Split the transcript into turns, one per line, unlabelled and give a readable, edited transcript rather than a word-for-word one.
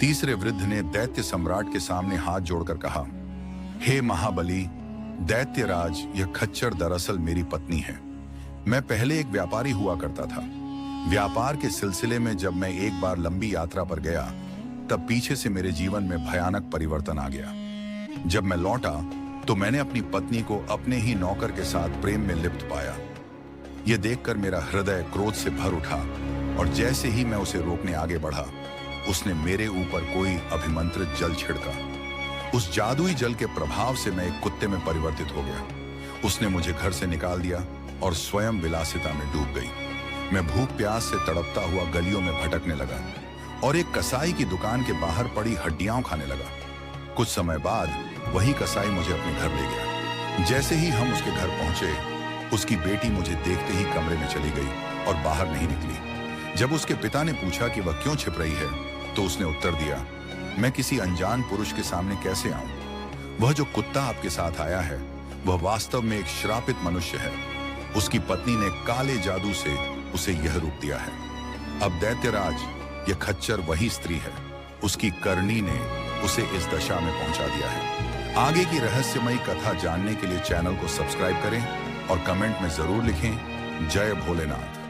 तीसरे वृद्ध ने दैत्य सम्राट के सामने हाथ जोड़कर कहा, हे महाबली दैत्यराज, यह खच्चर दरअसल मेरी पत्नी है। मैं पहले एक व्यापारी हुआ करता था। व्यापार के सिलसिले में जब मैं एक बार लंबी यात्रा पर गया, तब पीछे से मेरे जीवन में भयानक परिवर्तन आ गया। जब मैं लौटा तो मैंने अपनी पत्नी को अपने ही नौकर के साथ प्रेम में लिप्त पाया। यह देखकर मेरा हृदय क्रोध से भर उठा और जैसे ही मैं उसे रोकने आगे बढ़ा, उसने मेरे ऊपर कोई अभिमंत्रित जल छिड़का। उस जादुई जल के प्रभाव से मैं एक कुत्ते में परिवर्तित हो गया। उसने मुझे घर से निकाल दिया और स्वयं विलासिता में डूब गई। मैं भूख प्यास से तड़पता हुआ गलियों में भटकने लगा और एक कसाई की दुकान के बाहर पड़ी हड्डियां खाने लगा। कुछ समय बाद वही कसाई मुझे अपने घर ले गया। जैसे ही हम उसके घर पहुंचे, उसकी बेटी मुझे देखते ही कमरे में चली गई और बाहर नहीं निकली। जब उसके पिता ने पूछा कि वह क्यों छिप रही है, तो उसने उत्तर दिया, मैं किसी अनजान पुरुष के सामने कैसे आऊं? वह जो कुत्ता आपके साथ आया है, वह वास्तव में एक श्रापित मनुष्य है। उसकी पत्नी ने काले जादू से उसे यह रूप दिया है। अब दैत्यराज, यह खच्चर वही स्त्री है। उसकी करनी ने उसे इस दशा में पहुंचा दिया है। आगे की रहस्यमयी कथा जानने के लिए चैनल को सब्सक्राइब करें और कमेंट में जरूर लिखें, जय भोलेनाथ।